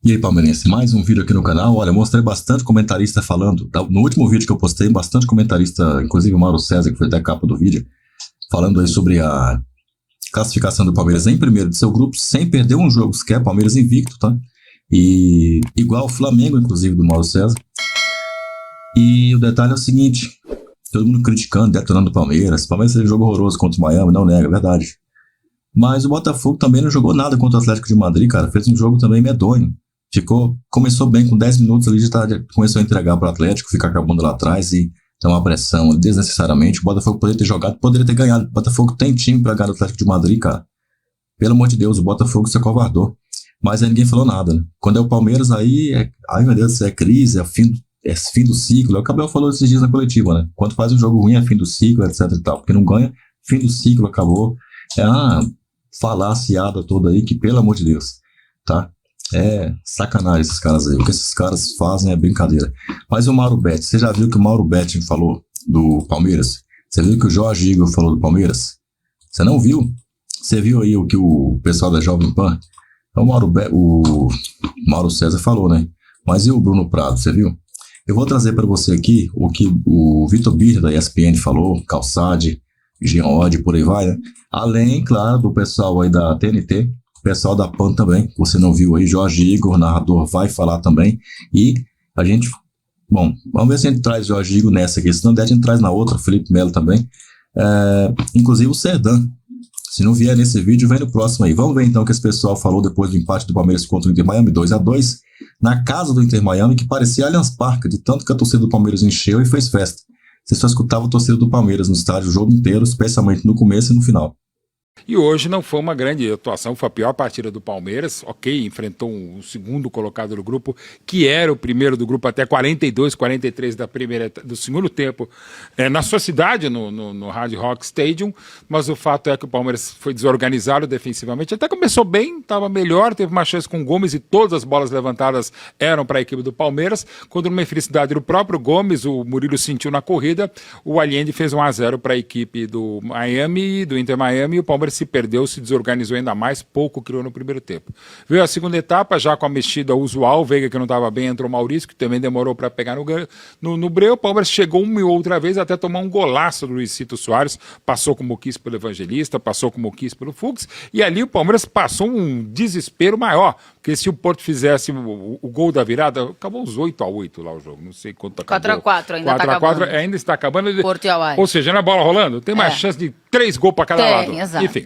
E aí, palmeirense, mais um vídeo aqui no canal. Olha, mostrei bastante comentarista falando. No último vídeo que eu postei, bastante comentarista, inclusive o Mauro César, que foi até a capa do vídeo, falando aí sobre a classificação do Palmeiras em primeiro de seu grupo, sem perder um jogo sequer, Palmeiras invicto, tá? E igual o Flamengo, inclusive, do Mauro César. E o detalhe é o seguinte, todo mundo criticando, detonando o Palmeiras. O Palmeiras fez um jogo horroroso contra o Miami, não nega, é verdade. Mas o Botafogo também não jogou nada contra o Atlético de Madrid, cara. Fez um jogo também medonho. Começou bem com 10 minutos ali, começou a entregar para o Atlético, ficar acabando lá atrás e ter uma pressão desnecessariamente. O Botafogo poderia ter jogado, poderia ter ganhado. O Botafogo tem time para ganhar o Atlético de Madrid, cara. Pelo amor de Deus, o Botafogo se acovardou. Mas aí ninguém falou nada, né? Quando é o Palmeiras, ai meu Deus, é crise, é fim do ciclo. O Cabel falou esses dias na coletiva, né? Quando faz um jogo ruim é fim do ciclo, etc e tal. Porque não ganha, fim do ciclo, acabou. É uma falaciada toda aí que, pelo amor de Deus, tá? É sacanagem esses caras aí. O que esses caras fazem é brincadeira. Mas o Mauro Betti, você já viu que o Mauro Betti falou do Palmeiras? Você viu que o Jorge Igor falou do Palmeiras? Você não viu? Você viu aí o que o pessoal da Jovem Pan? Então, o Mauro César falou, né? Mas e o Bruno Prado, você viu? Eu vou trazer para você aqui o que o Vitor Birra da ESPN falou, Calçade, Jean Oddi, por aí vai, né? Além, claro, do pessoal aí da TNT, o pessoal da PAN também, você não viu aí, Jorge Igor, narrador, vai falar também. E a gente, bom, vamos ver se a gente traz Jorge Igor nessa aqui, se não der a gente traz na outra, Felipe Melo também. Inclusive o Serdan, se não vier nesse vídeo, vem no próximo aí. Vamos ver então o que esse pessoal falou depois do empate do Palmeiras contra o Inter Miami, 2-2, na casa do Inter Miami, que parecia Allianz Parque, de tanto que a torcida do Palmeiras encheu e fez festa. Você só escutava a torcida do Palmeiras no estádio o jogo inteiro, especialmente no começo e no final. E hoje não foi uma grande atuação, foi a pior partida do Palmeiras, ok, enfrentou o segundo colocado do grupo, que era o primeiro do grupo até 42, 43 do segundo tempo, na sua cidade, no Hard Rock Stadium, mas o fato é que o Palmeiras foi desorganizado defensivamente, até começou bem, estava melhor, teve uma chance com o Gomes e todas as bolas levantadas eram para a equipe do Palmeiras, quando numa infelicidade do próprio Gomes, o Murilo sentiu na corrida, o Allende fez 1-0 para a equipe do Inter Miami, e o Palmeiras se perdeu, se desorganizou ainda mais, pouco criou no primeiro tempo. Veio a segunda etapa, já com a mexida usual, o Veiga que não estava bem, entrou o Maurício, que também demorou para pegar no breu, o Palmeiras chegou uma e outra vez até tomar um golaço do Luizito Soares, passou como quis pelo Evangelista, passou como quis pelo Fux, e ali o Palmeiras passou um desespero maior, porque se o Porto fizesse o gol da virada, acabou uns 8-8 lá o jogo, não sei quanto acabou. 4-4, ainda está acabando. Ainda está acabando. Porto e Awali. Ou seja, na bola rolando, tem mais chance de 3 gols para cada lado. Exato. Enfim.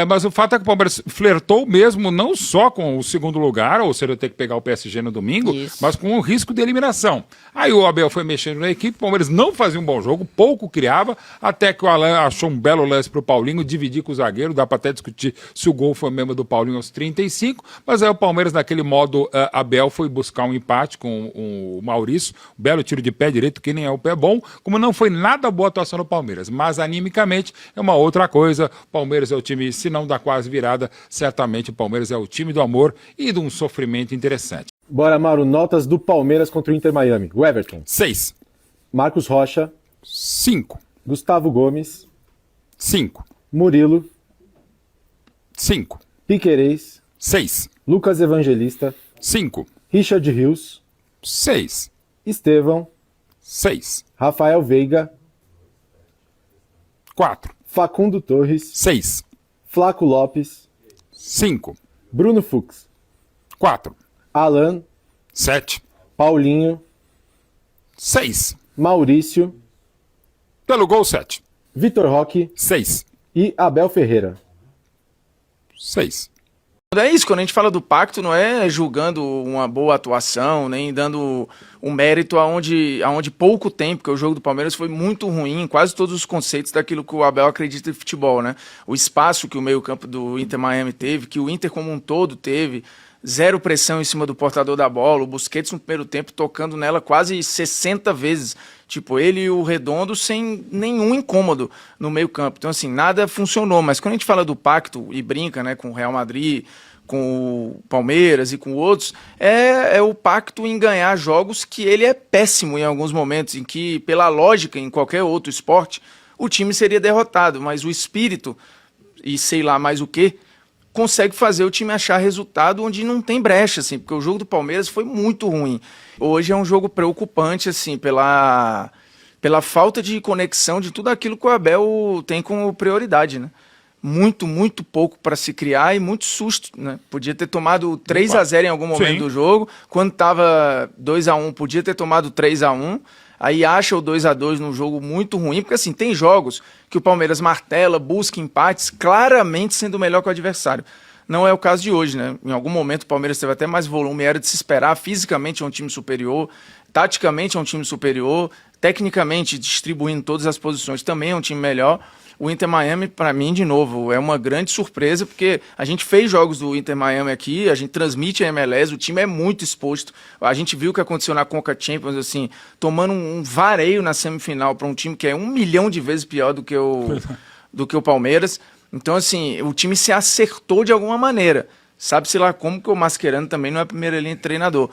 Mas o fato é que o Palmeiras flertou mesmo não só com o segundo lugar, ou seja, ter que pegar o PSG no domingo, mas com o risco de eliminação. Aí o Abel foi mexendo na equipe, o Palmeiras não fazia um bom jogo, pouco criava, até que o Alan achou um belo lance para o Paulinho, dividir com o zagueiro, dá para até discutir se o gol foi mesmo do Paulinho aos 35, mas aí o Palmeiras naquele modo Abel foi buscar um empate com o Maurício, belo tiro de pé direito, que nem é o pé bom, como não foi nada boa atuação do Palmeiras, mas animicamente é uma outra coisa, o Palmeiras é o time, se não dá quase virada, certamente o Palmeiras é o time do amor e de um sofrimento interessante. Bora, Mauro, notas do Palmeiras contra o Inter Miami. O Everton. 6. Marcos Rocha. 5. Gustavo Gomes. 5. Murilo. 5. Piquerez. 6. Lucas Evangelista. 5. Richard Rios. 6. Estevão. 6. Rafael Veiga. 4. Facundo Torres. 6. Flaco Lopes. 5. Bruno Fux. 4. Alan. 7. Paulinho. 6. Maurício. Pelo gol, 7. Vitor Roque. 6. E Abel Ferreira. 6. É isso, quando a gente fala do pacto, não é julgando uma boa atuação, nem dando um mérito aonde pouco tempo, porque o jogo do Palmeiras foi muito ruim, quase todos os conceitos daquilo que o Abel acredita em futebol, né? O espaço que o meio-campo do Inter Miami teve, que o Inter como um todo teve, zero pressão em cima do portador da bola, o Busquets no primeiro tempo tocando nela quase 60 vezes, tipo, ele e o Redondo sem nenhum incômodo no meio campo, então assim, nada funcionou, mas quando a gente fala do pacto e brinca, né, com o Real Madrid, com o Palmeiras e com outros, é o pacto em ganhar jogos que ele é péssimo em alguns momentos, em que, pela lógica, em qualquer outro esporte, o time seria derrotado, mas o espírito, e sei lá mais o que, consegue fazer o time achar resultado onde não tem brecha, assim, porque o jogo do Palmeiras foi muito ruim. Hoje é um jogo preocupante, assim, pela falta de conexão de tudo aquilo que o Abel tem como prioridade, né? Muito pouco para se criar e muito susto, né? Podia ter tomado 3-0 em algum momento do jogo, quando estava 2-1 podia ter tomado 3-1, aí acha o 2-2 num jogo muito ruim, porque assim, tem jogos que o Palmeiras martela, busca empates, claramente sendo melhor que o adversário. Não é o caso de hoje, né? Em algum momento o Palmeiras teve até mais volume, era de se esperar, fisicamente é um time superior, taticamente é um time superior, tecnicamente, distribuindo todas as posições, também é um time melhor. O Inter Miami, para mim, de novo, é uma grande surpresa, porque a gente fez jogos do Inter Miami aqui, a gente transmite a MLS, o time é muito exposto. A gente viu o que aconteceu na Conca Champions, assim, tomando um vareio na semifinal para um time que é 1 milhão de vezes pior do que o Palmeiras. Então, assim, o time se acertou de alguma maneira. Sabe-se lá como que o Mascherano também não é a primeira linha de treinador.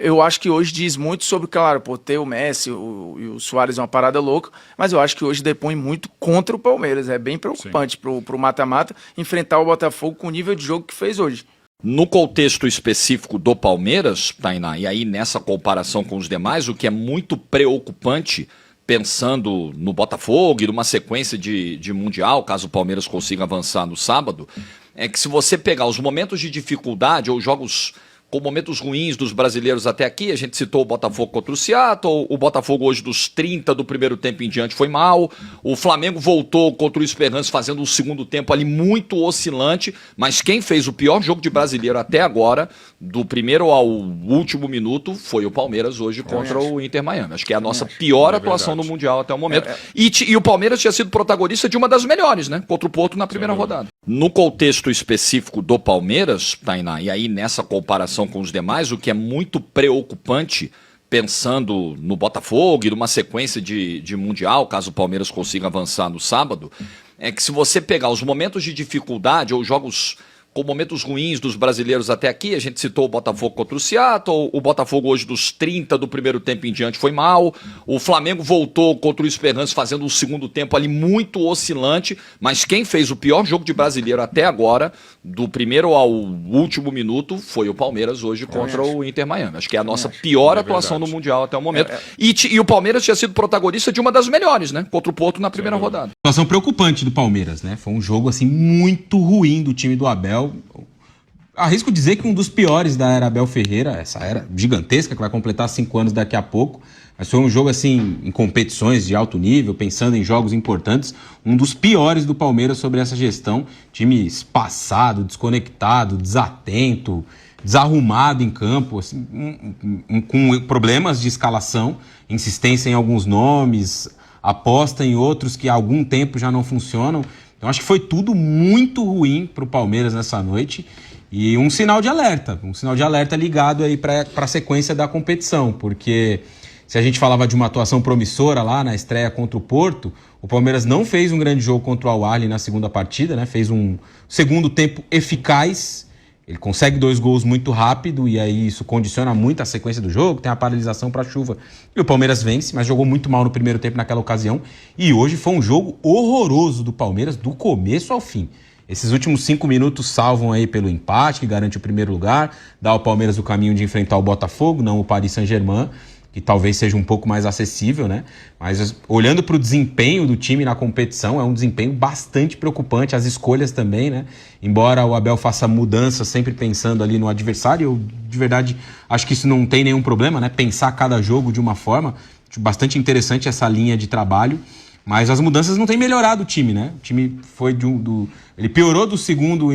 Eu acho que hoje diz muito sobre, claro, ter o Messi e o Suárez é uma parada louca, mas eu acho que hoje depõe muito contra o Palmeiras. É bem preocupante pro mata-mata enfrentar o Botafogo com o nível de jogo que fez hoje. No contexto específico do Palmeiras, Tainá, e aí nessa comparação com os demais, o que é muito preocupante, pensando no Botafogo e numa sequência de Mundial, caso o Palmeiras consiga avançar no sábado, é que se você pegar os momentos de dificuldade ou jogos com momentos ruins dos brasileiros até aqui, a gente citou o Botafogo contra o Seattle, o Botafogo hoje dos 30 do primeiro tempo em diante foi mal, o Flamengo voltou contra o Esperance fazendo um segundo tempo ali muito oscilante, mas quem fez o pior jogo de brasileiro até agora, do primeiro ao último minuto, foi o Palmeiras hoje contra o Inter Miami. Acho que é a nossa pior atuação no Mundial até o momento. E o Palmeiras tinha sido protagonista de uma das melhores, né? Contra o Porto na primeira rodada. No contexto específico do Palmeiras, Tainá, e aí nessa comparação com os demais, o que é muito preocupante, pensando no Botafogo e numa sequência de Mundial, caso o Palmeiras consiga avançar no sábado, é que se você pegar os momentos de dificuldade ou jogos com momentos ruins dos brasileiros até aqui, a gente citou o Botafogo contra o Seattle, o Botafogo hoje dos 30 do primeiro tempo em diante foi mal, o Flamengo voltou contra o Esperance fazendo um segundo tempo ali muito oscilante, mas quem fez o pior jogo de brasileiro até agora, do primeiro ao último minuto, foi o Palmeiras hoje contra o Inter Miami. Acho que é a nossa pior atuação no Mundial até o momento. E o Palmeiras tinha sido protagonista de uma das melhores, né? Contra o Porto na primeira rodada. Situação preocupante do Palmeiras, né? Foi um jogo assim muito ruim do time do Abel. Arrisco dizer que um dos piores da era Abel Ferreira, essa era gigantesca que vai completar 5 anos daqui a pouco, mas foi um jogo assim em competições de alto nível, pensando em jogos importantes, um dos piores do Palmeiras sobre essa gestão, time espaçado, desconectado, desatento, desarrumado em campo, assim, com problemas de escalação, insistência em alguns nomes, aposta em outros que há algum tempo já não funcionam. Então acho que foi tudo muito ruim para o Palmeiras nessa noite e um sinal de alerta ligado aí para a sequência da competição, porque se a gente falava de uma atuação promissora lá na estreia contra o Porto, o Palmeiras não fez um grande jogo contra o Al-Ahly na segunda partida, né? Fez um segundo tempo eficaz, ele consegue 2 gols muito rápido e aí isso condiciona muito a sequência do jogo, tem a paralisação para a chuva e o Palmeiras vence, mas jogou muito mal no primeiro tempo naquela ocasião e hoje foi um jogo horroroso do Palmeiras do começo ao fim. Esses últimos 5 minutos salvam aí pelo empate, que garante o primeiro lugar, dá ao Palmeiras o caminho de enfrentar o Botafogo, não o Paris Saint-Germain, que talvez seja um pouco mais acessível, né? Mas olhando para o desempenho do time na competição, é um desempenho bastante preocupante, as escolhas também, né? Embora o Abel faça mudanças sempre pensando ali no adversário, eu de verdade acho que isso não tem nenhum problema, né? Pensar cada jogo de uma forma, bastante interessante essa linha de trabalho, mas as mudanças não têm melhorado o time, né? O time foi ele piorou no segundo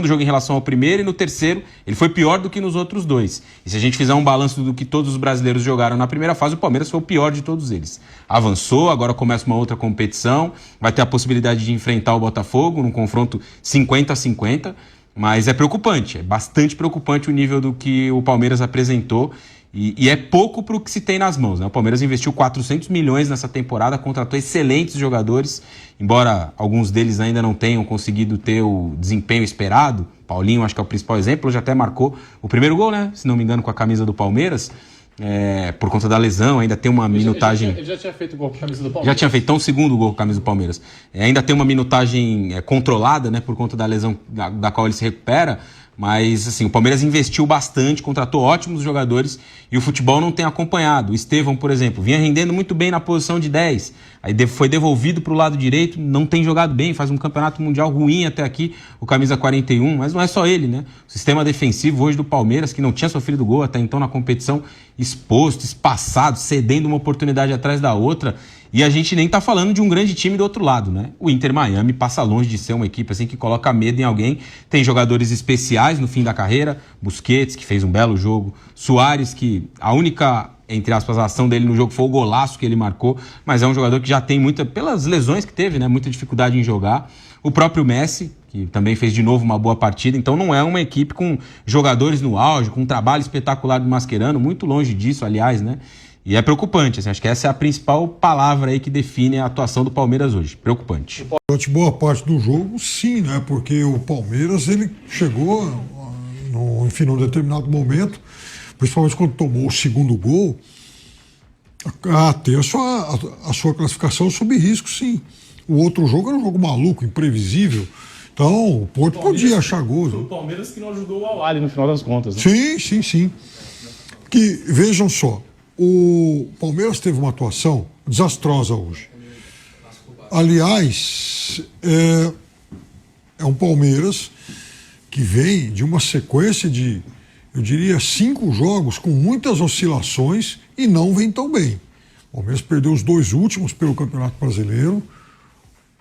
jogo em relação ao primeiro e no terceiro ele foi pior do que nos outros 2. E se a gente fizer um balanço do que todos os brasileiros jogaram na primeira fase, o Palmeiras foi o pior de todos eles. Avançou, agora começa uma outra competição, vai ter a possibilidade de enfrentar o Botafogo num confronto 50-50, mas é preocupante, é bastante preocupante o nível do que o Palmeiras apresentou. E é pouco para o que se tem nas mãos, né? O Palmeiras investiu 400 milhões nessa temporada, contratou excelentes jogadores, embora alguns deles ainda não tenham conseguido ter o desempenho esperado. Paulinho acho que é o principal exemplo, já até marcou o primeiro gol, né? Se não me engano, com a camisa do Palmeiras. por conta da lesão, ainda tem uma minutagem... Ele já tinha feito gol com a camisa do Palmeiras. Já tinha feito, então, o segundo gol com a camisa do Palmeiras. Ainda tem uma minutagem controlada, né, por conta da lesão da qual ele se recupera, mas assim, o Palmeiras investiu bastante, contratou ótimos jogadores e o futebol não tem acompanhado. O Estevão, por exemplo, vinha rendendo muito bem na posição de 10, aí foi devolvido para o lado direito, não tem jogado bem, faz um campeonato mundial ruim até aqui, o camisa 41, mas não é só ele, né? O sistema defensivo hoje do Palmeiras, que não tinha sofrido gol até então na competição, exposto, espaçado, cedendo uma oportunidade atrás da outra. E a gente nem tá falando de um grande time do outro lado, né? O Inter Miami passa longe de ser uma equipe assim que coloca medo em alguém. Tem jogadores especiais no fim da carreira, Busquets, que fez um belo jogo, Suárez, que a única, entre aspas, a ação dele no jogo foi o golaço que ele marcou, mas é um jogador que já tem muita, pelas lesões que teve, né? Muita dificuldade em jogar. O próprio Messi, que também fez de novo uma boa partida, então não é uma equipe com jogadores no auge, com um trabalho espetacular do Mascherano, muito longe disso, aliás, né? E é preocupante, assim, acho que essa é a principal palavra aí que define a atuação do Palmeiras hoje. Preocupante. Durante boa parte do jogo, sim, né? Porque o Palmeiras, ele chegou, num determinado momento, principalmente quando tomou o segundo gol, a ter a sua classificação sob risco, sim. O outro jogo era um jogo maluco, imprevisível. Então, o Porto podia achar gols. O Palmeiras que não ajudou o Al-Ahly no final das contas, né? Sim. Que, vejam só, o Palmeiras teve uma atuação desastrosa hoje. Aliás, é um Palmeiras que vem de uma sequência de, eu diria, 5 jogos com muitas oscilações e não vem tão bem. O Palmeiras perdeu os 2 últimos pelo Campeonato Brasileiro.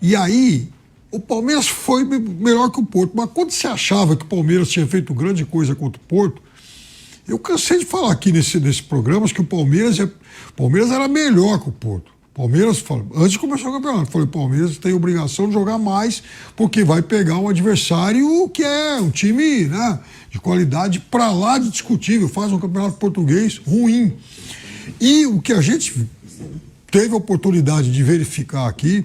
E aí, o Palmeiras foi melhor que o Porto. Mas quando você achava que o Palmeiras tinha feito grande coisa contra o Porto, eu cansei de falar aqui nesse programa que o Palmeiras era melhor que o Porto. Palmeiras, antes de começar o campeonato, falei, o Palmeiras tem obrigação de jogar mais, porque vai pegar um adversário que é um time, né, de qualidade para lá de discutível, faz um campeonato português ruim. E o que a gente teve a oportunidade de verificar aqui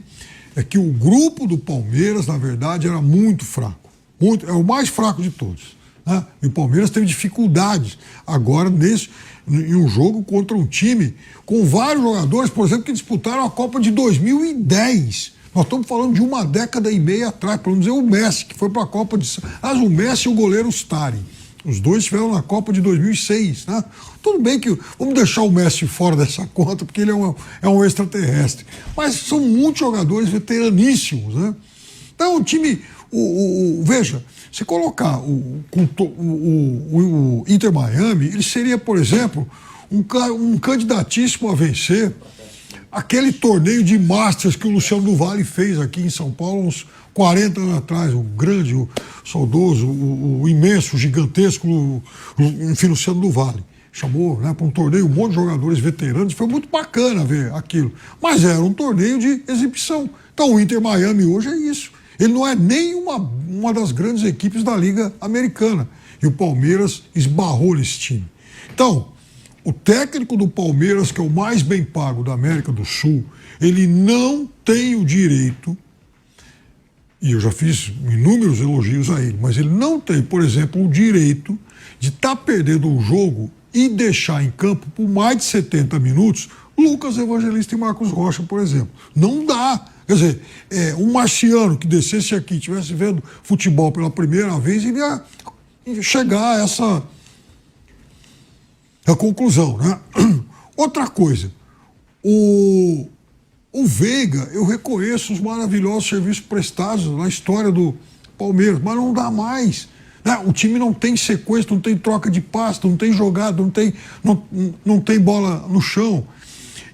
é que o grupo do Palmeiras, na verdade, era muito fraco. É o mais fraco de todos. Né? E o Palmeiras teve dificuldades agora em um jogo contra um time com vários jogadores, por exemplo, que disputaram a Copa de 2010. Nós estamos falando de uma década e meia atrás, podemos dizer o Messi, que foi para a Copa de... Mas o Messi e o goleiro Stari. Os dois estiveram na Copa de 2006, né? Tudo bem que vamos deixar o Messi fora dessa conta, porque ele é um extraterrestre. Mas são muitos jogadores veteraníssimos, né? Então o time, veja, se colocar o Inter Miami, ele seria, por exemplo, um candidatíssimo a vencer aquele torneio de Masters que o Luciano do Vale fez aqui em São Paulo uns 40 anos atrás, o grande, o saudoso, o imenso, o gigantesco, enfim, Luciano do Vale. Chamou, né, para um torneio um monte de jogadores veteranos, foi muito bacana ver aquilo. Mas era um torneio de exibição. Então o Inter Miami hoje é isso. Ele não é nem uma das grandes equipes da Liga Americana. E o Palmeiras esbarrou nesse time. Então, o técnico do Palmeiras, que é o mais bem pago da América do Sul, ele não tem o direito, e eu já fiz inúmeros elogios a ele, mas ele não tem, por exemplo, o direito de estar perdendo um jogo e deixar em campo por mais de 70 minutos Lucas Evangelista e Marcos Rocha, por exemplo. Não dá. Quer dizer, um marciano que descesse aqui e estivesse vendo futebol pela primeira vez, ele ia chegar a essa conclusão, né? Outra coisa, o Veiga, eu reconheço os maravilhosos serviços prestados na história do Palmeiras, mas não dá mais. Né? O time não tem sequência, não tem troca de passe, não tem jogada, não tem bola no chão.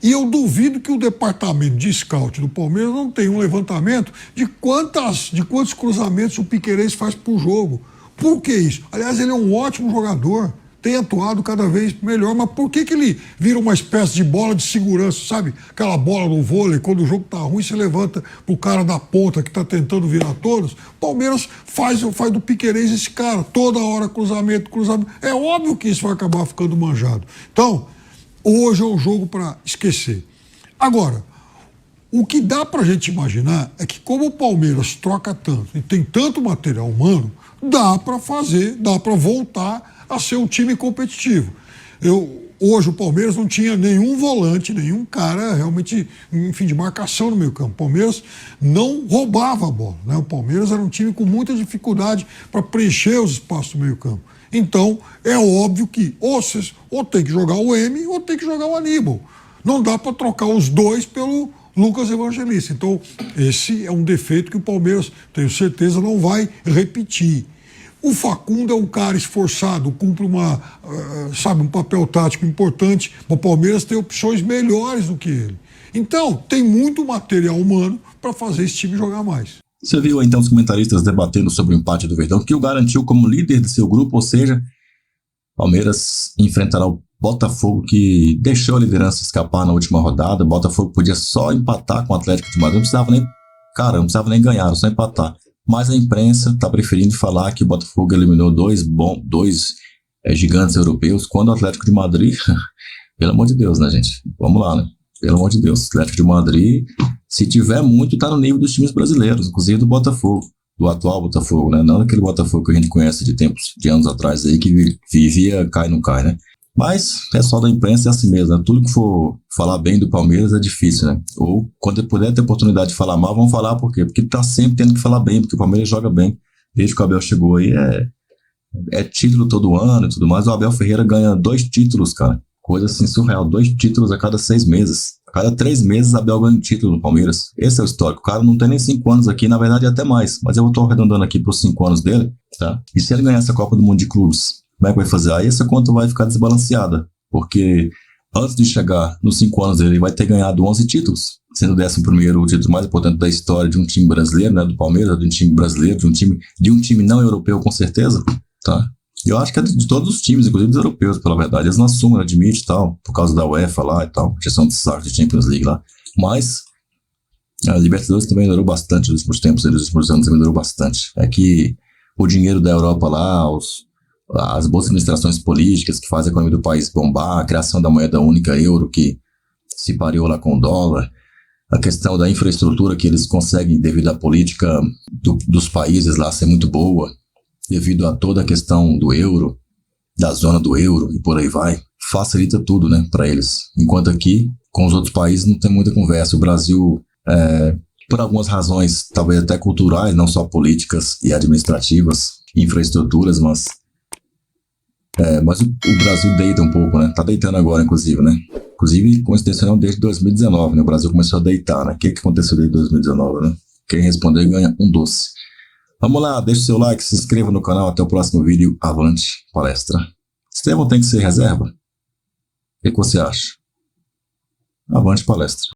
E eu duvido que o departamento de scout do Palmeiras não tenha um levantamento de quantos cruzamentos o Piquerez faz por jogo. Por que isso? Aliás, ele é um ótimo jogador, tem atuado cada vez melhor, mas por que ele vira uma espécie de bola de segurança, sabe? Aquela bola no vôlei, quando o jogo tá ruim, você levanta pro cara da ponta que tá tentando virar todos. O Palmeiras faz do Piquerez esse cara, toda hora cruzamento. É óbvio que isso vai acabar ficando manjado. Então, hoje é um jogo para esquecer. Agora, o que dá pra gente imaginar é que como o Palmeiras troca tanto e tem tanto material humano, dá para voltar a ser um time competitivo. Hoje o Palmeiras não tinha nenhum volante, nenhum cara realmente, enfim, de marcação no meio campo. O Palmeiras não roubava a bola, né? O Palmeiras era um time com muita dificuldade para preencher os espaços do meio campo. Então, é óbvio que ou tem que jogar o M ou tem que jogar o Aníbal. Não dá para trocar os dois pelo Lucas Evangelista. Então, esse é um defeito que o Palmeiras, tenho certeza, não vai repetir. O Facundo é um cara esforçado, cumpre um papel tático importante. O Palmeiras tem opções melhores do que ele. Então, tem muito material humano para fazer esse time jogar mais. Você viu então os comentaristas debatendo sobre o empate do Verdão, que o garantiu como líder de seu grupo, ou seja, Palmeiras enfrentará o Botafogo, que deixou a liderança escapar na última rodada. O Botafogo podia só empatar com o Atlético de Madrid, não precisava nem ganhar, só empatar. Mas a imprensa está preferindo falar que o Botafogo eliminou dois gigantes europeus, quando o Atlético de Madrid, pelo amor de Deus, né, gente? Vamos lá, né? Pelo amor de Deus, o Atlético de Madrid, se tiver muito, está no nível dos times brasileiros, inclusive do Botafogo, do atual Botafogo, né? Não daquele Botafogo que a gente conhece de anos atrás aí, que vivia cai não cai, né? Mas o pessoal da imprensa é assim mesmo, né? Tudo que for falar bem do Palmeiras é difícil, né? Ou quando puder ter oportunidade de falar mal, vão falar por quê? Porque tá sempre tendo que falar bem, porque o Palmeiras joga bem. Desde que o Abel chegou aí, é título todo ano e tudo mais. O Abel Ferreira ganha 2 títulos, cara. Coisa assim surreal, 2 títulos a cada 6 meses. A cada 3 meses, Abel ganha um título no Palmeiras. Esse é o histórico. O cara não tem nem 5 anos aqui, na verdade até mais. Mas eu tô arredondando aqui pros 5 anos dele, tá? E se ele ganhar essa Copa do Mundo de Clubes, como é que vai fazer? Aí essa conta vai ficar desbalanceada, porque antes de chegar nos 5 anos dele, ele vai ter ganhado 11 títulos, sendo o 11º o título mais importante da história de um time brasileiro, né, do Palmeiras, de um time brasileiro, de um time não europeu, com certeza, tá? E eu acho que é de todos os times, inclusive dos europeus, pela verdade. Eles não assumem, admitem e tal, por causa da UEFA lá e tal, gestão de saco de Champions League lá. Mas a Libertadores também melhorou bastante nos últimos tempos, nos últimos anos melhorou bastante. É que o dinheiro da Europa lá, as boas administrações políticas que fazem a economia do país bombar, a criação da moeda única euro que se pareou lá com o dólar, a questão da infraestrutura que eles conseguem devido à política dos países lá ser muito boa, devido a toda a questão do euro, da zona do euro e por aí vai, facilita tudo, né, para eles. Enquanto aqui, com os outros países não tem muita conversa. O Brasil, por algumas razões, talvez até culturais, não só políticas e administrativas, infraestruturas, mas o Brasil deita um pouco, né? Tá deitando agora, inclusive, né? Inclusive, coincidência não, desde 2019, né? O Brasil começou a deitar, né? O que aconteceu desde 2019, né? Quem responder ganha um doce. Vamos lá, deixa o seu like, se inscreva no canal. Até o próximo vídeo. Avante palestra. Estevão tem que ser reserva? O que você acha? Avante palestra.